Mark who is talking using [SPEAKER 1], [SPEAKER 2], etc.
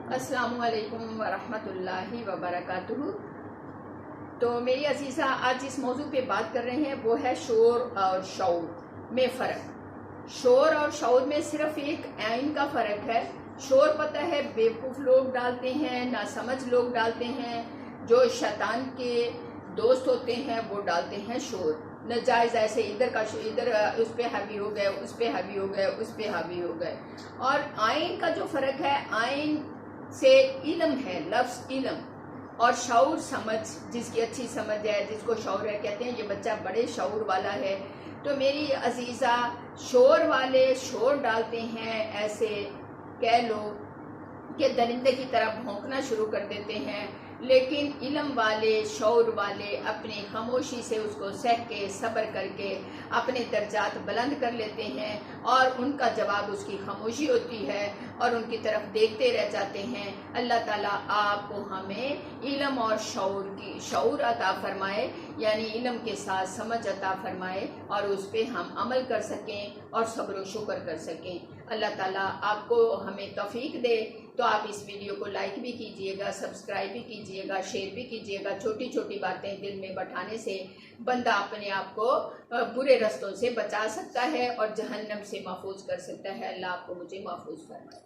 [SPEAKER 1] अस्सलामुअलैकुम वरहमतुल्लाहि वबरकातुहू। तो मेरी अजीज़ा, आज जिस मौजू पे बात कर रहे हैं वो है शोर और शऊर में फ़र्क। शोर और शऊर में सिर्फ एक आइन का फ़र्क है। शोर पता है बेवकूफ़ लोग डालते हैं, नासमझ लोग डालते हैं, जो शैतान के दोस्त होते हैं वो डालते हैं शोर। नजायज़ ऐसे इधर उस पर हावी हो गए, उस पर हावी हो गए, उस पर हावी हो गए। और आइन का जो फ़र्क है, आइन से इल्म है, लफ्ज़ इल्म, और शऊर समझ, जिसकी अच्छी समझ है, जिसको शऊर है, कहते हैं ये बच्चा बड़े शऊर वाला है। तो मेरी अजीज़ा, शोर वाले शोर डालते हैं, ऐसे कह लो कि दरिंदे की तरह भौंकना शुरू कर देते हैं, लेकिन इल्म वाले शऊर वाले अपनी खामोशी से उसको सह के सब्र करके अपने दर्जात बुलंद कर लेते हैं, और उनका जवाब उसकी खामोशी होती है और उनकी तरफ देखते रह जाते हैं। अल्लाह ताला आपको हमें इल्म और शऊर अता फरमाए, यानी इल्म के साथ समझ अता फरमाए और उस पर हम अमल कर सकें और सब्र व शुक्र कर सकें। अल्लाह ताला आपको हमें तौफीक दे। तो आप इस वीडियो को लाइक भी कीजिएगा, सब्सक्राइब भी कीजिएगा, शेयर भी कीजिएगा। छोटी छोटी बातें दिल में बैठाने से बंदा अपने आप को बुरे रस्तों से बचा सकता है और जहन्नम से महफूज कर सकता है। अल्लाह आपको मुझे महफूज फरमाए।